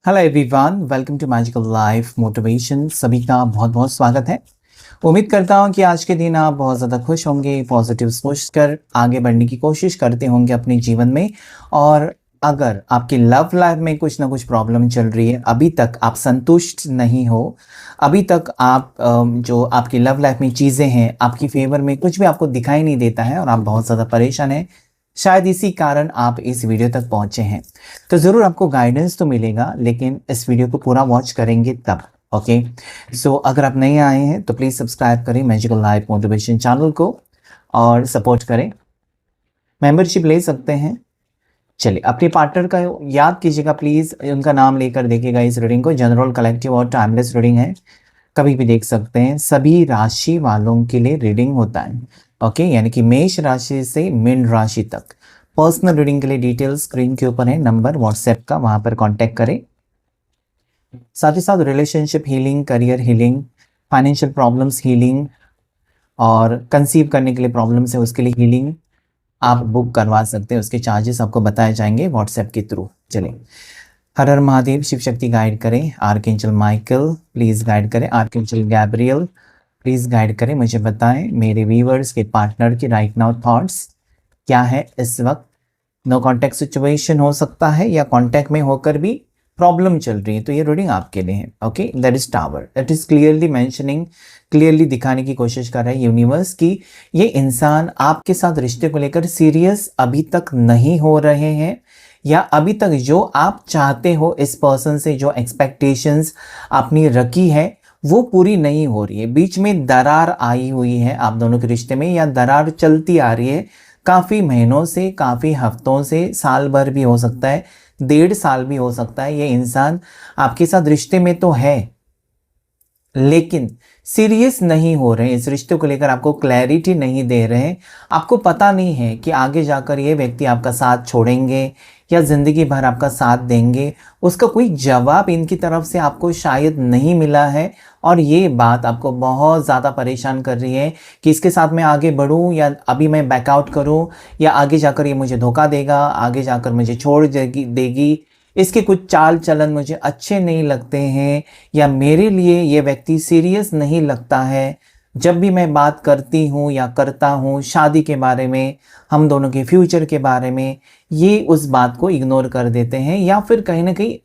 Hello everyone, welcome to magical life motivation. सभी का बहुत बहुत स्वागत है। उम्मीद करता हूँ कि आज के दिन आप बहुत ज़्यादा खुश होंगे, पॉजिटिव सोचकर आगे बढ़ने की कोशिश करते होंगे अपने जीवन में। और अगर आपकी लव लाइफ में कुछ ना कुछ प्रॉब्लम चल रही है, अभी तक आप संतुष्ट नहीं हो, अभी तक आप जो आपकी लव लाइफ में चीज़ें हैं आपकी फेवर में कुछ भी आपको दिखाई नहीं देता है और आप बहुत ज़्यादा परेशान हैं, शायद इसी कारण आप इस वीडियो तक पहुंचे हैं। तो ज़रूर आपको गाइडेंस तो मिलेगा, लेकिन इस वीडियो को पूरा वॉच करेंगे तब। ओके, सो अगर आप नए आए हैं तो प्लीज़ सब्सक्राइब करें मैजिकल लाइफ मोटिवेशन चैनल को और सपोर्ट करें। मेंबरशिप ले सकते हैं। चलिए, अपने पार्टनर का याद कीजिएगा प्लीज़, उनका नाम लेकर देखिएगा इस रीडिंग को। जनरल, कलेक्टिव और टाइमलेस रीडिंग है, कभी भी देख सकते हैं। सभी राशि वालों के लिए रीडिंग होता है। ओके, यानी कि मेष राशि से मीन राशि तक। पर्सनल रीडिंग के लिए डिटेल्स स्क्रीन के ऊपर है, नंबर व्हाट्सएप का, वहां पर कांटेक्ट करें। साथ ही साथ relationship healing, career healing, financial problems healing और कंसीव करने के लिए प्रॉब्लम्स है उसके लिए हीलिंग आप बुक करवा सकते हैं। उसके चार्जेस आपको बताए जाएंगे व्हाट्सएप के थ्रू। चलिए, हर हर महादेव, शिव शक्ति गाइड करें। आर्कएंजल माइकल प्लीज़ गाइड करें। आर्कएंजल गैब्रियल प्लीज़ गाइड करें। मुझे बताएं मेरे व्यूवर्स के पार्टनर की राइट नाउ थॉट्स क्या है इस वक्त। नो कॉन्टैक्ट सिचुएशन हो सकता है या कॉन्टैक्ट में होकर भी प्रॉब्लम चल रही है, तो ये रीडिंग आपके लिए है। Okay, that is tower, that is clearly mentioning, clearly दिखाने की कोशिश कर रहा है यूनिवर्स की ये इंसान आपके साथ रिश्ते को लेकर सीरियस अभी तक नहीं हो रहे हैं, या अभी तक जो आप चाहते हो इस पर्सन से, जो एक्सपेक्टेशंस आपने रखी है वो पूरी नहीं हो रही है। बीच में दरार आई हुई है आप दोनों के रिश्ते में, या दरार चलती आ रही है काफ़ी महीनों से, काफ़ी हफ्तों से, साल भर भी हो सकता है, 1.5 साल भी हो सकता है। ये इंसान आपके साथ रिश्ते में तो है लेकिन सीरियस नहीं हो रहे हैं इस रिश्ते को लेकर, आपको क्लैरिटी नहीं दे रहे हैं। आपको पता नहीं है कि आगे जाकर ये व्यक्ति आपका साथ छोड़ेंगे या ज़िंदगी भर आपका साथ देंगे। उसका कोई जवाब इनकी तरफ से आपको शायद नहीं मिला है, और ये बात आपको बहुत ज़्यादा परेशान कर रही है कि इसके साथ मैं आगे बढ़ूं या अभी मैं बैकआउट करूं, या आगे जाकर ये मुझे धोखा देगा, आगे जाकर मुझे छोड़ देगी। इसके कुछ चाल चलन मुझे अच्छे नहीं लगते हैं, या मेरे लिए ये व्यक्ति सीरियस नहीं लगता है। जब भी मैं बात करती हूँ या करता हूँ शादी के बारे में, हम दोनों के फ्यूचर के बारे में, ये उस बात को इग्नोर कर देते हैं, या फिर कहीं ना कहीं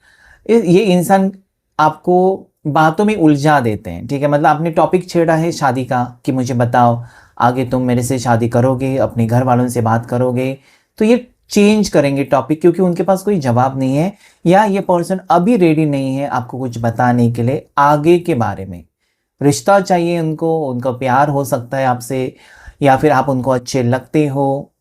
ये इंसान आपको बातों में उलझा देते हैं। ठीक है, मतलब आपने टॉपिक छेड़ा है शादी का कि मुझे बताओ आगे तुम मेरे से शादी करोगे, अपने घर वालों से बात करोगे, तो ये चेंज करेंगे टॉपिक क्योंकि उनके पास कोई जवाब नहीं है, या ये पर्सन अभी रेडी नहीं है आपको कुछ बताने के लिए आगे के बारे में। रिश्ता चाहिए उनको, उनका प्यार हो सकता है आपसे, या फिर आप उनको अच्छे लगते हो,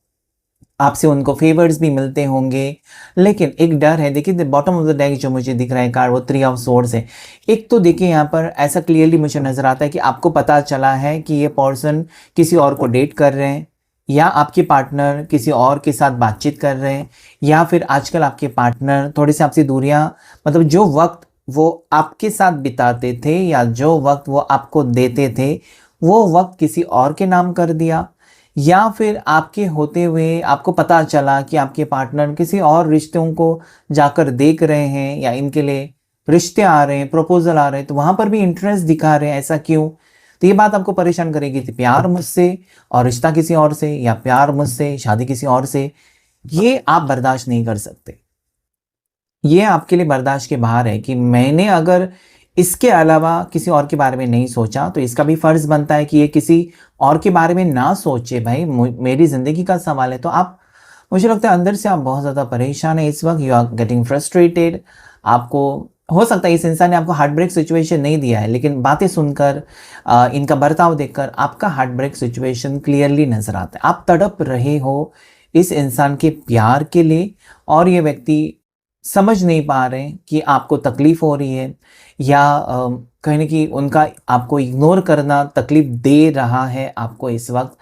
आपसे उनको फेवर्स भी मिलते होंगे, लेकिन एक डर है। देखिए, बॉटम ऑफ द डेक जो मुझे दिख रहा है कार्ड, वो 3 ऑफ सोर्ड्स है। एक तो देखिए यहाँ पर ऐसा क्लियरली मुझे नजर आता है कि आपको पता चला है कि ये पर्सन किसी और को डेट कर रहे हैं, या आपके पार्टनर किसी और के साथ बातचीत कर रहे हैं, या फिर आजकल आपके पार्टनर थोड़ी सी आपसे दूरियां, मतलब जो वक्त वो आपके साथ बिताते थे या जो वक्त वो आपको देते थे वो वक्त किसी और के नाम कर दिया, या फिर आपके होते हुए आपको पता चला कि आपके पार्टनर किसी और रिश्तों को जाकर देख रहे हैं, या इनके लिए रिश्ते आ रहे हैं, प्रपोजल आ रहे हैं, तो वहां पर भी इंटरेस्ट दिखा रहे हैं। ऐसा क्यों? तो ये बात आपको परेशान करेगी। तो प्यार मुझसे और रिश्ता किसी और से, या प्यार मुझसे शादी किसी और से, ये आप बर्दाश्त नहीं कर सकते। ये आपके लिए बर्दाश्त के बाहर है कि मैंने अगर इसके अलावा किसी और के बारे में नहीं सोचा तो इसका भी फर्ज बनता है कि ये किसी और के बारे में ना सोचे। भाई, मेरी जिंदगी का सवाल है। तो आप, मुझे लगता है अंदर से आप बहुत ज़्यादा परेशान है इस वक्त। You are getting frustrated. आपको हो सकता है इस इंसान ने आपको हार्ट ब्रेक सिचुएशन नहीं दिया है, लेकिन बातें सुनकर, इनका बर्ताव देखकर आपका हार्ट ब्रेक सिचुएशन क्लियरली नजर आता है। आप तड़प रहे हो इस इंसान के प्यार के लिए, और ये व्यक्ति समझ नहीं पा रहे कि आपको तकलीफ हो रही है, या कहीं ना कहीं उनका आपको इग्नोर करना तकलीफ दे रहा है आपको इस वक्त।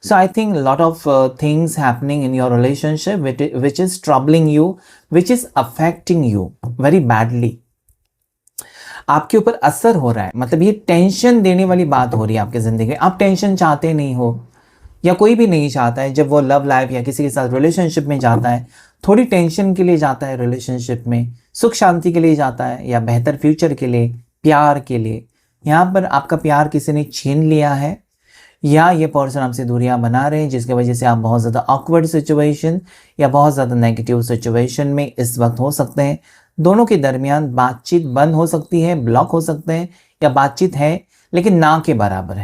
So I think a lot of things happening in your relationship which is troubling you, which is affecting you very badly. आपके ऊपर असर हो रहा है, मतलब ये टेंशन देने वाली बात हो रही है आपकी जिंदगी में। आप टेंशन चाहते नहीं हो, या कोई भी नहीं चाहता है। जब वो लव लाइफ या किसी के साथ रिलेशनशिप में जाता है थोड़ी टेंशन के लिए जाता है रिलेशनशिप में, सुख शांति के लिए जाता है, या बेहतर फ्यूचर के लिए, प्यार के लिए। यहाँ पर आपका प्यार किसी ने छीन लिया है, या ये पर्सन आपसे दूरियां बना रहे हैं, जिसकी वजह से आप बहुत ज़्यादा ऑकवर्ड सिचुएशन या बहुत ज़्यादा नेगेटिव सिचुएशन में इस वक्त हो सकते हैं। दोनों के दरमियान बातचीत बंद हो सकती है, ब्लॉक हो सकते हैं, या बातचीत है लेकिन ना के बराबर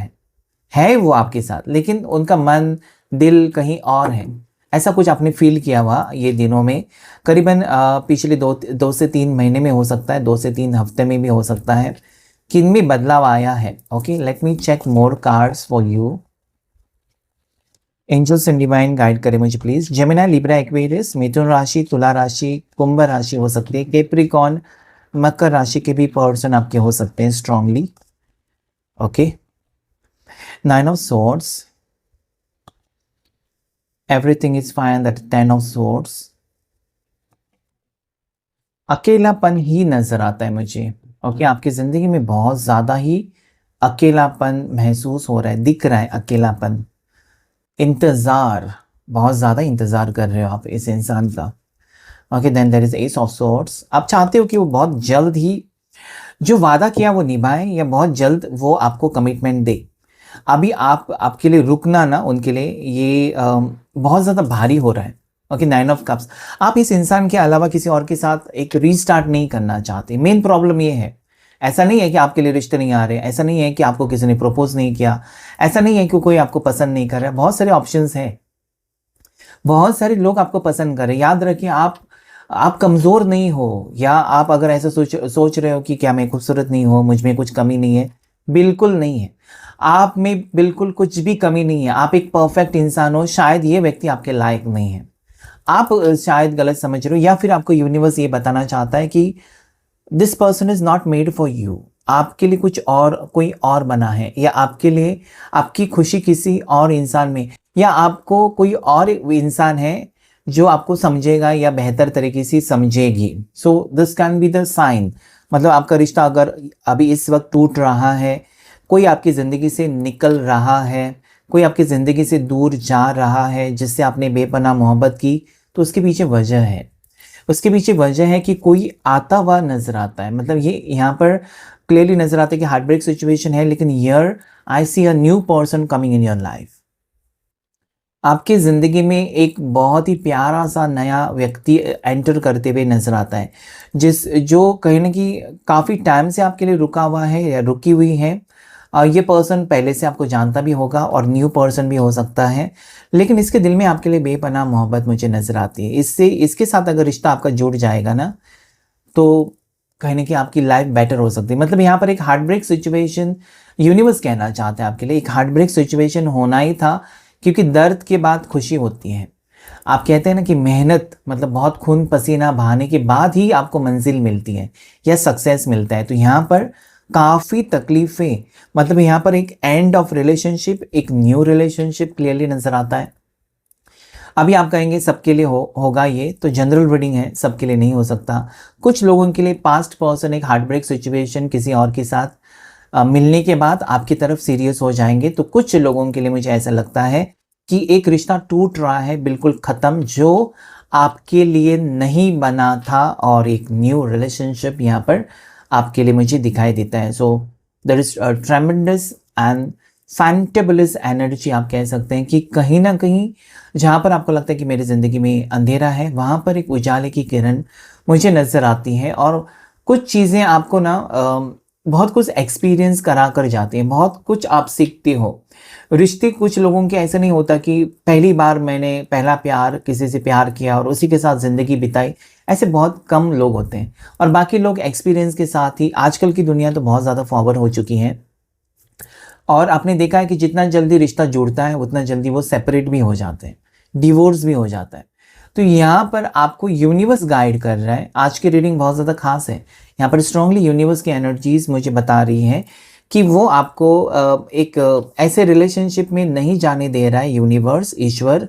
है वो आपके साथ, लेकिन उनका मन दिल कहीं और है। ऐसा कुछ आपने फील किया हुआ ये दिनों में, करीबन पिछले 2 से 3 महीने में हो सकता है, 2 से 3 हफ्ते में भी हो सकता है, किनमें बदलाव आया है। Okay, let me check more cards for you. Angels and divine guide करें मुझे प्लीज। जेमिनी, लिब्रा, एक्वेरियस, मिथुन राशि, तुला राशि, कुंभ राशि हो सकती है, कैप्रिकॉर्न, मकर राशि के भी पर्सन आपके हो सकते हैं strongly. Okay, 9 of swords, everything is fine, that 10 of swords. अकेलापन ही नजर आता है मुझे। ओके, आपकी जिंदगी में बहुत ज्यादा ही अकेलापन महसूस हो रहा है, दिख रहा है अकेलापन। इंतजार, बहुत ज्यादा इंतजार कर रहे हो आप इस इंसान का। Okay, then there is ace of swords. आप चाहते हो कि वो बहुत जल्द ही जो वादा किया वो निभाए, या बहुत जल्द वो आपको कमिटमेंट दे। अभी आपके लिए रुकना ना उनके लिए ये बहुत ज़्यादा भारी हो रहा है। Okay, 9 of cups. आप इस इंसान के अलावा किसी और के साथ एक रीस्टार्ट नहीं करना चाहते। मेन प्रॉब्लम ये है, ऐसा नहीं है कि आपके लिए रिश्ते नहीं आ रहे, ऐसा नहीं है कि आपको किसी ने प्रपोज नहीं किया, ऐसा नहीं है कि कोई आपको पसंद नहीं कर रहा है। बहुत सारे ऑप्शंस हैं, बहुत सारे लोग आपको पसंद कर रहे हैं। याद रखिए, आप कमज़ोर नहीं हो, या आप अगर ऐसा सोच रहे हो कि क्या मैं खूबसूरत नहीं हूँ, मुझ में कुछ कमी नहीं है, बिल्कुल नहीं है। आप में बिल्कुल कुछ भी कमी नहीं है। आप एक परफेक्ट इंसान हो। शायद ये व्यक्ति आपके लायक नहीं है, आप शायद गलत समझ रहे हो, या फिर आपको यूनिवर्स ये बताना चाहता है कि this person is not made for you. आपके लिए कुछ और कोई और बना है, या आपके लिए आपकी खुशी किसी और इंसान में, या आपको कोई और इंसान है जो आपको समझेगा या बेहतर तरीके से समझेगी। So this can be the sign. मतलब आपका रिश्ता अगर अभी इस वक्त टूट रहा है, कोई आपकी ज़िंदगी से निकल रहा है, कोई आपकी ज़िंदगी से दूर जा रहा है जिससे आपने बेपनाह मोहब्बत की, तो उसके पीछे वजह है। उसके पीछे वजह है कि कोई आता हुआ नजर आता है। मतलब ये यहाँ पर क्लियरली नजर आता है कि हार्ट ब्रेक सिचुएशन है, लेकिन here I see a new person coming in your life. आपकी ज़िंदगी में एक बहुत ही प्यारा सा नया व्यक्ति एंटर करते हुए नजर आता है, जो कहीं ना कहीं काफ़ी टाइम से आपके लिए रुका हुआ है या रुकी हुई है। ये पर्सन पहले से आपको जानता भी होगा और न्यू पर्सन भी हो सकता है, लेकिन इसके दिल में आपके लिए बेपनाह मोहब्बत मुझे नज़र आती है। इसके साथ अगर रिश्ता आपका जुड़ जाएगा ना, तो कहीं ना कहीं आपकी लाइफ बेटर हो सकती है। मतलब यहाँ पर एक हार्ट ब्रेक सिचुएशन यूनिवर्स कहना चाहते हैं आपके लिए, एक हार्ट ब्रेक सिचुएशन होना ही था, क्योंकि दर्द के बाद खुशी होती है। आप कहते हैं ना कि मेहनत, मतलब बहुत खून पसीना बहाने के बाद ही आपको मंजिल मिलती है या सक्सेस मिलता है। तो यहाँ पर काफ़ी तकलीफ़ें, मतलब यहाँ पर एक एंड ऑफ रिलेशनशिप, एक न्यू रिलेशनशिप क्लियरली नज़र आता है। अभी आप कहेंगे सबके लिए होगा ये, तो जनरल रीडिंग है, सबके लिए नहीं हो सकता। कुछ लोगों के लिए पास्ट पर्सन एक हार्ट ब्रेक सिचुएशन किसी और के साथ मिलने के बाद आपकी तरफ सीरियस हो जाएंगे। तो कुछ लोगों के लिए मुझे ऐसा लगता है कि एक रिश्ता टूट रहा है, बिल्कुल ख़त्म, जो आपके लिए नहीं बना था, और एक न्यू रिलेशनशिप यहाँ पर आपके लिए मुझे दिखाई देता है। So there is tremendous and fantabulous energy. आप कह सकते हैं कि कहीं ना कहीं जहाँ पर आपको लगता है कि मेरी ज़िंदगी में अंधेरा है, वहाँ पर एक उजाले की किरण मुझे नज़र आती है। और कुछ चीज़ें आपको ना बहुत कुछ एक्सपीरियंस करा कर जाती हैं, बहुत कुछ आप सीखते हो। रिश्ते कुछ लोगों के ऐसे नहीं होता कि पहली बार मैंने पहला प्यार किसी से प्यार किया और उसी के साथ ज़िंदगी बिताई, ऐसे बहुत कम लोग होते हैं। और बाकी लोग एक्सपीरियंस के साथ ही, आजकल की दुनिया तो बहुत ज़्यादा फॉरवर्ड हो चुकी है, और आपने देखा है कि जितना जल्दी रिश्ता जुड़ता है उतना जल्दी वो सेपरेट भी हो जाते हैं, डिवोर्स भी हो जाता है। तो यहाँ पर आपको यूनिवर्स गाइड कर रहा है। आज की रीडिंग बहुत ज़्यादा खास है। यहाँ पर स्ट्रांगली यूनिवर्स की एनर्जीज मुझे बता रही हैं कि वो आपको एक ऐसे रिलेशनशिप में नहीं जाने दे रहा है यूनिवर्स, ईश्वर,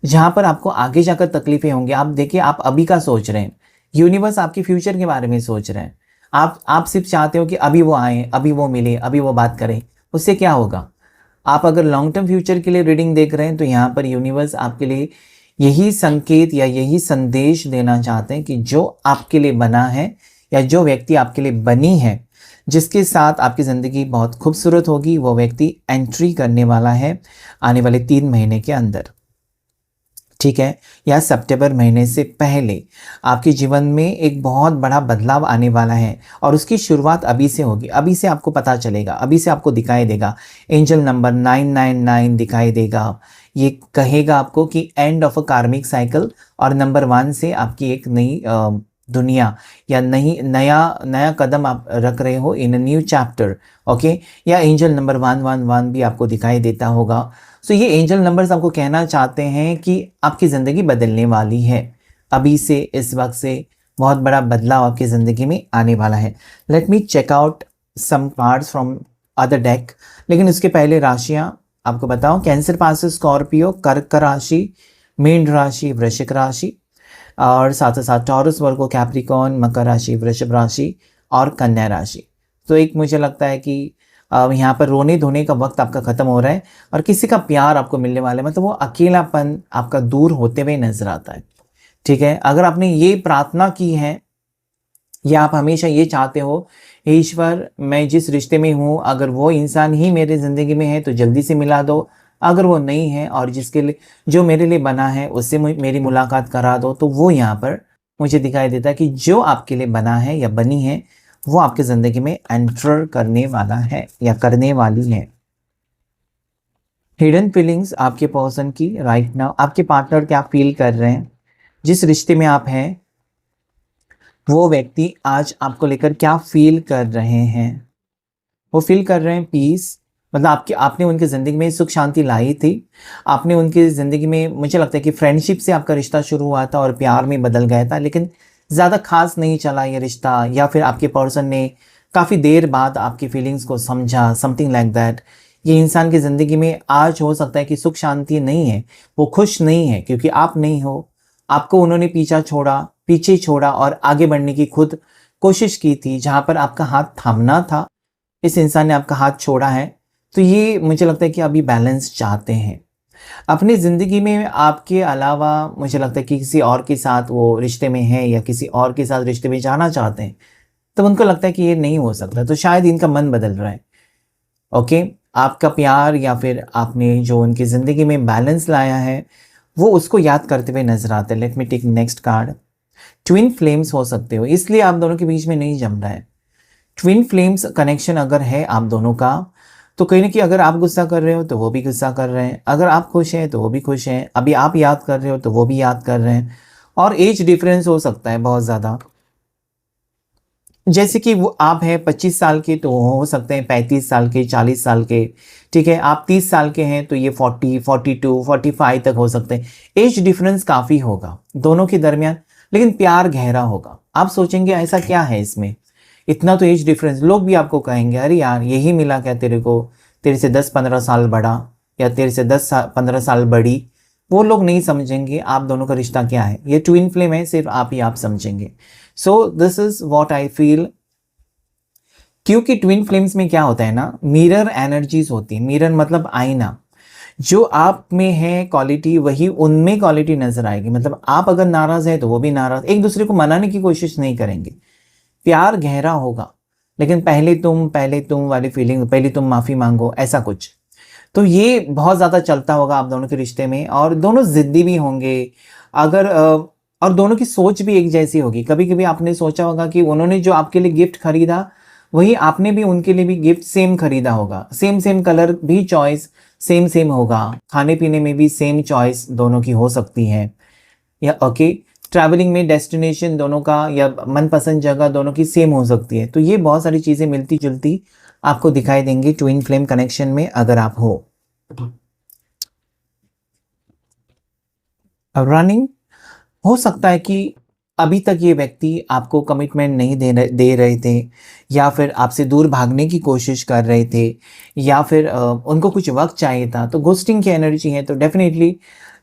जहाँ पर आपको आगे जाकर तकलीफें होंगी। आप देखिए, आप अभी का सोच रहे हैं, यूनिवर्स आपके फ्यूचर के बारे में सोच रहे हैं। आप सिर्फ चाहते हो कि अभी वो आए, अभी वो मिले, अभी वो बात करें। उससे क्या होगा? आप अगर लॉन्ग टर्म फ्यूचर के लिए रीडिंग देख रहे हैं तो यहाँ पर यूनिवर्स आपके लिए यही संकेत या यही संदेश देना चाहते हैं कि जो आपके लिए बना है या जो व्यक्ति आपके लिए बनी है, जिसके साथ आपकी ज़िंदगी बहुत खूबसूरत होगी, वो व्यक्ति एंट्री करने वाला है आने वाले 3 महीने के अंदर, ठीक है, या सितंबर महीने से पहले आपके जीवन में एक बहुत बड़ा बदलाव आने वाला है और उसकी शुरुआत अभी से होगी। अभी से आपको पता चलेगा, अभी से आपको दिखाई देगा। एंजल नंबर 999 दिखाई देगा। ये कहेगा आपको कि एंड ऑफ अ कार्मिक साइकिल, और नंबर 1 से आपकी एक नई दुनिया या नया कदम आप रख रहे हो इन अ न्यू चैप्टर, ओके। या एंजल नंबर 111 भी आपको दिखाई देता होगा। सो ये एंजल नंबर्स आपको कहना चाहते हैं कि आपकी ज़िंदगी बदलने वाली है। अभी से, इस वक्त से बहुत बड़ा बदलाव आपकी ज़िंदगी में आने वाला है। Let me check out some cards from other deck. लेकिन उसके पहले राशियाँ आपको बताओ। कैंसर पास से स्कॉर्पियो, कर्क राशि, मीन राशि, वृश्चिक राशि, और साथ ही साथ टॉरस, वर्गो, कैप्रिकॉर्न, मकर राशि, वृषभ राशि और कन्या राशि। तो एक मुझे लगता है कि यहाँ पर रोने धोने का वक्त आपका ख़त्म हो रहा है और किसी का प्यार आपको मिलने वाला है। मतलब वो अकेलापन आपका दूर होते हुए नजर आता है, ठीक है। अगर आपने ये प्रार्थना की है या आप हमेशा ये चाहते हो, हे ईश्वर, मैं जिस रिश्ते में हूँ अगर वो इंसान ही मेरे ज़िंदगी में है तो जल्दी से मिला दो, अगर वो नहीं है और जिसके लिए जो मेरे लिए बना है उससे मेरी मुलाकात करा दो। तो वो यहाँ पर मुझे दिखाई देता है कि जो आपके लिए बना है या बनी है वो आपकी ज़िंदगी में एंटर करने वाला है या करने वाली है। हिडन फीलिंग्स आपके पर्सन की राइट नाउ, आपके पार्टनर क्या फील कर रहे हैं, जिस रिश्ते में आप हैं वो व्यक्ति आज आपको लेकर क्या फील कर रहे हैं। वो फील कर रहे हैं पीस, मतलब आपने उनकी ज़िंदगी में सुख शांति लाई थी। आपने उनकी ज़िंदगी में, मुझे लगता है कि फ्रेंडशिप से आपका रिश्ता शुरू हुआ था और प्यार में बदल गया था, लेकिन ज़्यादा खास नहीं चला ये रिश्ता, या फिर आपके पर्सन ने काफ़ी देर बाद आपकी फीलिंग्स को समझा, समथिंग लाइक दैट। ये इंसान की ज़िंदगी में आज हो सकता है कि सुख शांति नहीं है, वो खुश नहीं है क्योंकि आप नहीं हो। आपको उन्होंने पीछे छोड़ा और आगे बढ़ने की खुद कोशिश की थी। जहाँ पर आपका हाथ थामना था, इस इंसान ने आपका हाथ छोड़ा है। तो ये मुझे लगता है कि अभी बैलेंस चाहते हैं अपनी ज़िंदगी में। आपके अलावा मुझे लगता है कि किसी और के साथ वो रिश्ते में है या किसी और के साथ रिश्ते में जाना चाहते हैं, तो उनको लगता है कि ये नहीं हो सकता, तो शायद इनका मन बदल रहा है, ओके। आपका प्यार या फिर आपने जो उनकी ज़िंदगी में बैलेंस लाया है वो उसको याद करते हुए नजर आते हैं। Let me take next card. Twin flames हो सकते हो, इसलिए आप दोनों के बीच में नहीं जम रहा है। ट्विन फ्लेम्स कनेक्शन अगर है आप दोनों का, तो कहीं ना कहीं अगर आप गुस्सा कर रहे हो तो वो भी गुस्सा कर रहे हैं, अगर आप खुश हैं तो वो भी खुश हैं, अभी आप याद कर रहे हो तो वो भी याद कर रहे हैं। और एज डिफरेंस हो सकता है बहुत ज़्यादा, जैसे कि वो आप हैं 25 साल के तो हो सकते हैं 35 साल के, 40 साल के, ठीक है। आप 30 साल के हैं तो ये 40, 42, 45 तक हो सकते हैं। एज डिफरेंस काफ़ी होगा दोनों के दरमियान, लेकिन प्यार गहरा होगा। आप सोचेंगे ऐसा क्या है इसमें, इतना तो एज डिफरेंस। लोग भी आपको कहेंगे अरे यार यही मिला क्या तेरे को, तेरे से 10-15 साल बड़ा या तेरे से 10-15 साल बड़ी। वो लोग नहीं समझेंगे आप दोनों का रिश्ता क्या है। ये ट्विन फ्लेम है, सिर्फ आप ही आप समझेंगे। So this is what I feel, क्योंकि ट्विन फ्लेम्स में क्या होता है ना, मिरर एनर्जीज होती है। मिरर मतलब आईना, जो आप में है क्वालिटी वही उनमें क्वालिटी नजर आएगी। मतलब आप अगर नाराज है तो वो भी नाराज, एक दूसरे को मनाने की कोशिश नहीं करेंगे। प्यार गहरा होगा, लेकिन पहले तुम वाली फीलिंग, पहले तुम माफी मांगो, ऐसा कुछ। तो ये बहुत ज़्यादा चलता होगा आप दोनों के रिश्ते में, और दोनों ज़िद्दी भी होंगे। अगर और दोनों की सोच भी एक जैसी होगी। कभी कभी आपने सोचा होगा कि उन्होंने जो आपके लिए गिफ्ट खरीदा वही आपने भी उनके लिए भी गिफ्ट सेम खरीदा होगा। सेम कलर भी चॉइस सेम होगा, खाने पीने में भी सेम चॉइस दोनों की हो सकती है, या ओके। ट्रैवलिंग में डेस्टिनेशन दोनों का या मनपसंद जगह दोनों की सेम हो सकती है। तो ये बहुत सारी चीज़ें मिलती जुलती आपको दिखाई देंगी ट्विन फ्लेम कनेक्शन में अगर आप हो। रनिंग हो सकता है कि अभी तक ये व्यक्ति आपको कमिटमेंट नहीं दे रहे थे, या फिर आपसे दूर भागने की कोशिश कर रहे थे, या फिर उनको कुछ वक्त चाहिए था। तो घोस्टिंग की एनर्जी है, तो डेफिनेटली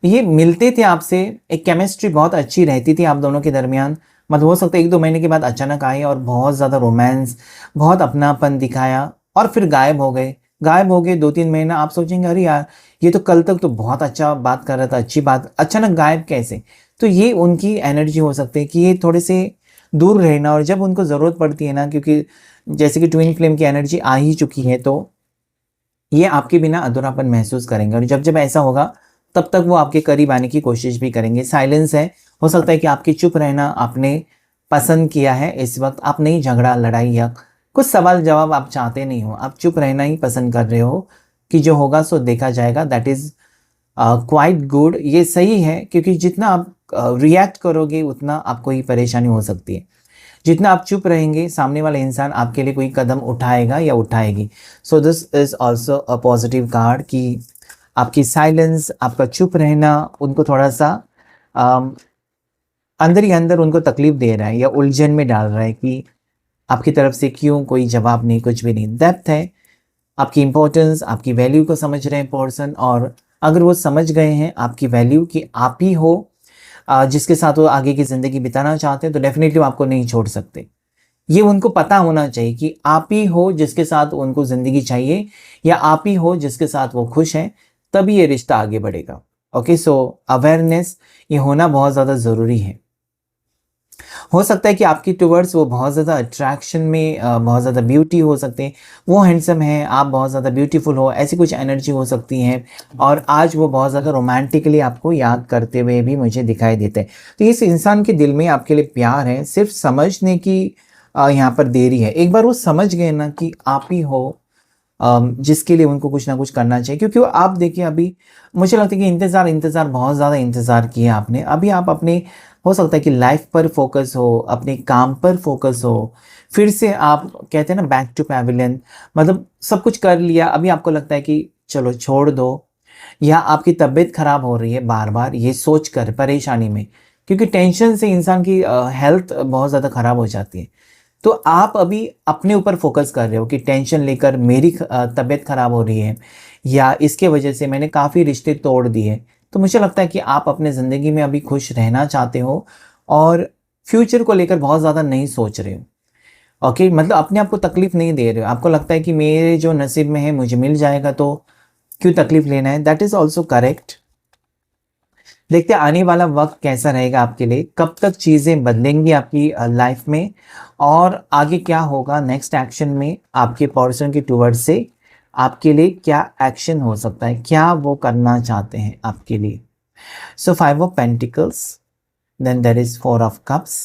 ये मिलते थे आपसे, एक केमिस्ट्री बहुत अच्छी रहती थी आप दोनों के दरमियान। मतलब हो सकता है 1-2 महीने के बाद अचानक आए और बहुत ज़्यादा रोमांस, बहुत अपनापन दिखाया और फिर गायब हो गए। गायब हो गए 2-3 महीना, आप सोचेंगे अरे यार ये तो कल तक तो बहुत अच्छा बात कर रहा था, अच्छी बात, अचानक गायब कैसे? तो ये उनकी एनर्जी हो सकती है कि ये थोड़े से दूर रहना, और जब उनको ज़रूरत पड़ती है ना, क्योंकि जैसे कि ट्विन फ्लेम की एनर्जी आ ही चुकी है, तो ये आपके बिना अधूरापन महसूस करेंगे, और जब जब ऐसा होगा तब तक वो आपके करीब आने की कोशिश भी करेंगे। साइलेंस है, हो सकता है कि आपकी चुप रहना आपने पसंद किया है, इस वक्त आप नहीं झगड़ा लड़ाई या कुछ सवाल जवाब आप चाहते नहीं हो, आप चुप रहना ही पसंद कर रहे हो कि जो होगा सो देखा जाएगा। दैट इज़ क्वाइट गुड, ये सही है, क्योंकि जितना आप रिएक्ट करोगे उतना आपको ही परेशानी हो सकती है। जितना आप चुप रहेंगे सामने वाला इंसान आपके लिए कोई कदम उठाएगा या उठाएगी। So this is also a positive card कि आपकी साइलेंस, आपका चुप रहना उनको थोड़ा सा अम, अंदर ही अंदर उनको तकलीफ दे रहा है या उलझन में डाल रहा है कि आपकी तरफ से क्यों कोई जवाब नहीं, कुछ भी नहीं। डेप्थ है, आपकी इंपॉर्टेंस, आपकी वैल्यू को समझ रहे हैं पर्सन, और अगर वो समझ गए हैं आपकी वैल्यू कि आप ही हो जिसके साथ वो आगे की ज़िंदगी बिताना चाहते हैं, तो डेफिनेटली वो आपको नहीं छोड़ सकते। ये उनको पता होना चाहिए कि आप ही हो जिसके साथ उनको ज़िंदगी चाहिए, या आप ही हो जिसके साथ वो खुश हैं, तभी ये रिश्ता आगे बढ़ेगा। ओके, सो अवेयरनेस ये होना बहुत ज़्यादा ज़रूरी है। हो सकता है कि आपकी टुवर्ड्स वो बहुत ज़्यादा अट्रैक्शन में बहुत ज़्यादा ब्यूटी हो सकते हैं, वो हैंडसम हैं, आप बहुत ज़्यादा ब्यूटीफुल हो, ऐसी कुछ एनर्जी हो सकती है, और आज वो बहुत ज़्यादा रोमांटिकली आपको याद करते हुए भी मुझे दिखाई देते हैं। तो इस इंसान के दिल में आपके लिए प्यार है, सिर्फ समझने की यहाँ पर देरी है। एक बार वो समझ गए ना कि आप ही हो जिसके लिए उनको कुछ ना कुछ करना चाहिए, क्योंकि वो आप देखिए अभी मुझे लगता है कि इंतज़ार बहुत ज़्यादा इंतज़ार किया आपने। अभी आप अपने हो सकता है कि लाइफ पर फोकस हो, अपने काम पर फोकस हो, फिर से आप कहते हैं ना बैक टू पैविलियन, मतलब सब कुछ कर लिया, अभी आपको लगता है कि चलो छोड़ दो, या आपकी तबीयत खराब हो रही है बार बार ये सोच कर परेशानी में, क्योंकि टेंशन से इंसान की हेल्थ बहुत ज़्यादा खराब हो जाती है। तो आप अभी अपने ऊपर फोकस कर रहे हो कि टेंशन लेकर मेरी तबीयत खराब हो रही है, या इसके वजह से मैंने काफ़ी रिश्ते तोड़ दिए। तो मुझे लगता है कि आप अपने ज़िंदगी में अभी खुश रहना चाहते हो, और फ्यूचर को लेकर बहुत ज़्यादा नहीं सोच रहे हो। ओके, मतलब अपने आप को तकलीफ़ नहीं दे रहे हो, आपको लगता है कि मेरे जो नसीब में है मुझे मिल जाएगा, तो क्यों तकलीफ़ लेना है। That is also correct. देखते हैं आने वाला वक्त कैसा रहेगा आपके लिए, कब तक चीज़ें बदलेंगी आपकी लाइफ में, और आगे क्या होगा नेक्स्ट एक्शन में आपके पर्सन के टूवर्ड्स से, आपके लिए क्या एक्शन हो सकता है, क्या वो करना चाहते हैं आपके लिए। So 5 of pentacles, then there is 4 of cups,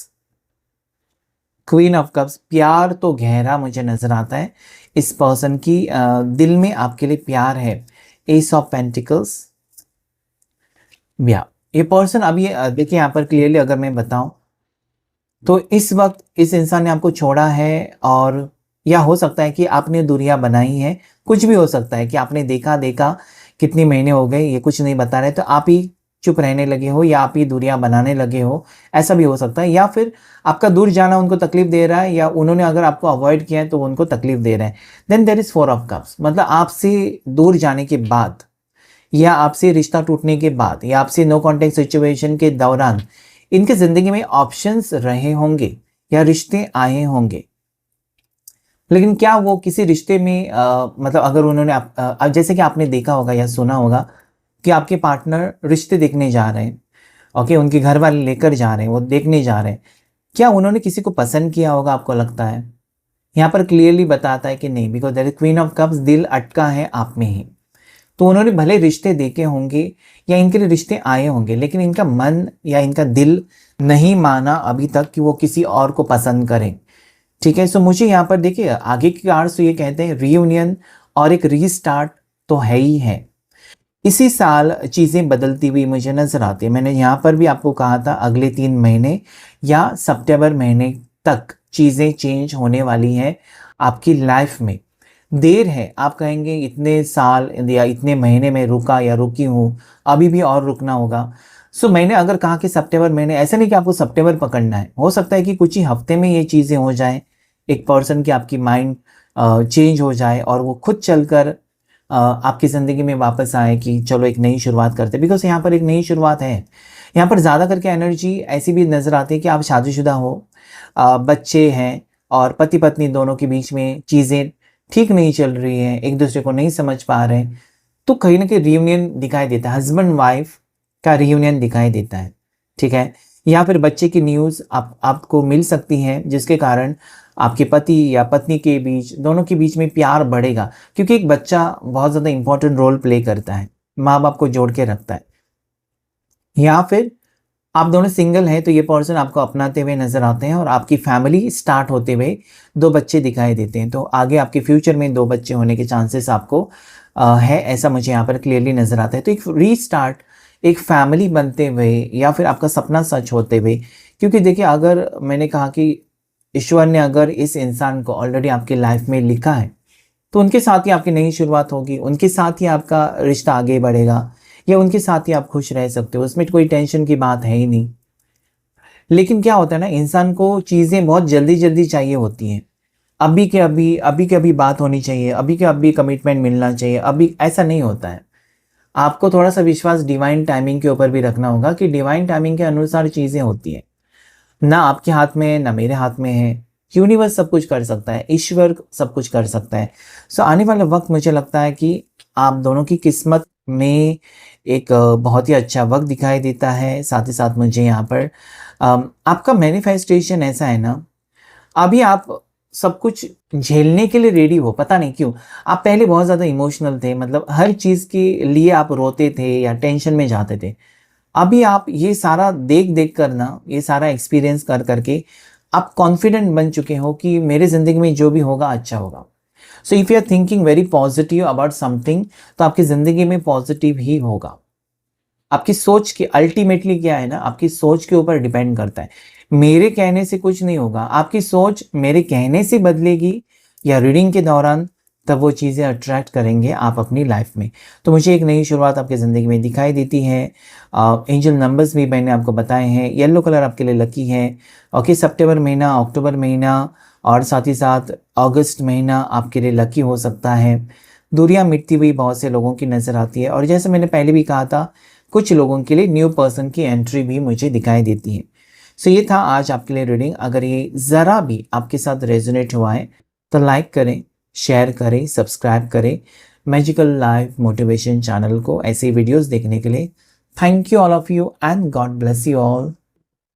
queen of cups. प्यार तो गहरा मुझे नज़र आता है इस पर्सन की दिल में आपके लिए प्यार है। एस ऑफ पेंटिकल्स, या ये पर्सन अभी देखिए यहाँ पर क्लियरली अगर मैं बताऊं, तो इस वक्त इस इंसान ने आपको छोड़ा है, और या हो सकता है कि आपने दूरियां बनाई हैं, कुछ भी हो सकता है कि आपने देखा देखा कितने महीने हो गए ये कुछ नहीं बता रहे, तो आप ही चुप रहने लगे हो, या आप ही दूरियां बनाने लगे हो, ऐसा भी हो सकता है। या फिर आपका दूर जाना उनको तकलीफ दे रहा है, या उन्होंने अगर आपको अवॉइड किया है तो उनको तकलीफ दे रहे हैं। Then there is 4 of cups, मतलब आपसे दूर जाने के बाद, या आपसे रिश्ता टूटने के बाद, या आपसे नो कांटेक्ट सिचुएशन के दौरान इनके ज़िंदगी में ऑप्शंस रहे होंगे, या रिश्ते आए होंगे, लेकिन क्या वो किसी रिश्ते में मतलब अगर उन्होंने अब जैसे कि आपने देखा होगा या सुना होगा कि आपके पार्टनर रिश्ते देखने जा रहे हैं, ओके, उनके घर वाले लेकर जा रहे हैं, वो देखने जा रहे हैं, क्या उन्होंने किसी को पसंद किया होगा आपको लगता है? यहाँ पर क्लियरली बताता है कि नहीं, because there is queen of cups, दिल अटका है आप में ही। तो उन्होंने भले रिश्ते देखे होंगे, या इनके लिए रिश्ते आए होंगे, लेकिन इनका मन या इनका दिल नहीं माना अभी तक कि वो किसी और को पसंद करें। ठीक है, सो मुझे यहाँ पर देखिए आगे के कार्ड्स तो ये कहते हैं रीयूनियन और एक रीस्टार्ट तो है ही है। इसी साल चीज़ें बदलती हुई मुझे नज़र आती है। मैंने यहाँ पर भी आपको कहा था अगले 3 महीने या सितंबर महीने तक चीज़ें चेंज होने वाली हैं आपकी लाइफ में। देर है, आप कहेंगे इतने साल या इतने महीने में रुका या रुकी हूँ, अभी भी और रुकना होगा। सो मैंने अगर कहा कि सितंबर महीने, ऐसा नहीं कि आपको सितंबर पकड़ना है, हो सकता है कि कुछ ही हफ्ते में ये चीज़ें हो जाएं, एक पर्सन की आपकी माइंड चेंज हो जाए और वो खुद चलकर आपकी ज़िंदगी में वापस आए कि चलो एक नई शुरुआत करते हैं। बिकॉज यहाँ पर एक नई शुरुआत है। यहाँ पर ज़्यादा करके एनर्जी ऐसी भी नज़र आती है कि आप शादीशुदा हो, बच्चे हैं, और पति पत्नी दोनों के बीच में चीज़ें ठीक नहीं चल रही है, एक दूसरे को नहीं समझ पा रहे हैं, तो कहीं ना कहीं रियूनियन दिखाई देता है, हस्बैंड वाइफ का रियूनियन दिखाई देता है, ठीक है। या फिर बच्चे की न्यूज़ आपको मिल सकती है, जिसके कारण आपके पति या पत्नी के बीच, दोनों के बीच में प्यार बढ़ेगा, क्योंकि एक बच्चा बहुत ज़्यादा इंपॉर्टेंट रोल प्ले करता है, माँ बाप को जोड़ के रखता है। या फिर आप दोनों सिंगल हैं तो ये पर्सन आपको अपनाते हुए नज़र आते हैं और आपकी फैमिली स्टार्ट होते हुए 2 बच्चे दिखाई देते हैं। तो आगे आपके फ्यूचर में 2 बच्चे होने के चांसेस आपको है, ऐसा मुझे यहाँ पर क्लियरली नज़र आता है। तो एक रीस्टार्ट, एक फैमिली बनते हुए, या फिर आपका सपना सच होते हुए, क्योंकि देखिए अगर मैंने कहा कि ईश्वर ने अगर इस इंसान को ऑलरेडी आपकी लाइफ में लिखा है, तो उनके साथ ही आपकी नई शुरुआत होगी, उनके साथ ही आपका रिश्ता आगे बढ़ेगा, या उनके साथ ही आप खुश रह सकते हो, उसमें कोई टेंशन की बात है ही नहीं। लेकिन क्या होता है ना, इंसान को चीज़ें बहुत जल्दी-जल्दी चाहिए होती हैं। अभी के अभी बात होनी चाहिए, अभी के अभी कमिटमेंट मिलना चाहिए, अभी ऐसा नहीं होता है। आपको थोड़ा-सा विश्वास डिवाइन टाइमिंग के ऊपर भी रखना होगा कि डिवाइन टाइमिंग के अनुसार चीज़ें होती हैं। ना आपके हाथ में है, ना मेरे हाथ में है। यूनिवर्स सब कुछ कर सकता है, ईश्वर सब कुछ कर सकता है। सो आने वाला वक़्त मुझे लगता है कि आप दोनों की किस्मत में एक बहुत ही अच्छा वक़्त दिखाई देता है। साथ ही साथ मुझे यहाँ पर आपका मैनिफेस्टेशन ऐसा है ना, अभी आप सब कुछ झेलने के लिए रेडी हो, पता नहीं क्यों? आप पहले बहुत ज़्यादा इमोशनल थे, मतलब हर चीज़ के लिए आप रोते थे या टेंशन में जाते थे। अभी आप ये सारा देख-देख कर ना, ये सारा एक्सपीरियंस कर कर के आप कॉन्फिडेंट बन चुके हो कि मेरे ज़िंदगी में जो भी होगा अच्छा होगा। So if you are thinking very positive about something, तो आपकी ज़िंदगी में पॉजिटिव ही होगा। आपकी सोच की अल्टीमेटली क्या है ना, आपकी सोच के ऊपर डिपेंड करता है। मेरे कहने से कुछ नहीं होगा, आपकी सोच मेरे कहने से बदलेगी या रीडिंग के दौरान, तब वो चीज़ें अट्रैक्ट करेंगे आप अपनी लाइफ में। तो मुझे एक नई शुरुआत आपकी ज़िंदगी में दिखाई देती है। एंजल नंबर्स भी मैंने आपको बताए हैं। येलो कलर आपके लिए लकी है। ओके, सितंबर महीना, अक्टूबर महीना और साथ ही साथ अगस्त महीना आपके लिए लकी हो सकता है। दूरियां मिटती हुई बहुत से लोगों की नज़र आती है, और जैसे मैंने पहले भी कहा था, कुछ लोगों के लिए न्यू पर्सन की एंट्री भी मुझे दिखाई देती है। सो ये था आज आपके लिए रीडिंग। अगर ये ज़रा भी आपके साथ रेजोनेट हुआ है तो लाइक करें, शेयर करें, सब्सक्राइब करें मैजिकल लाइफ मोटिवेशन चैनल को ऐसे वीडियोस देखने के लिए। Thank you all of you and God bless you all.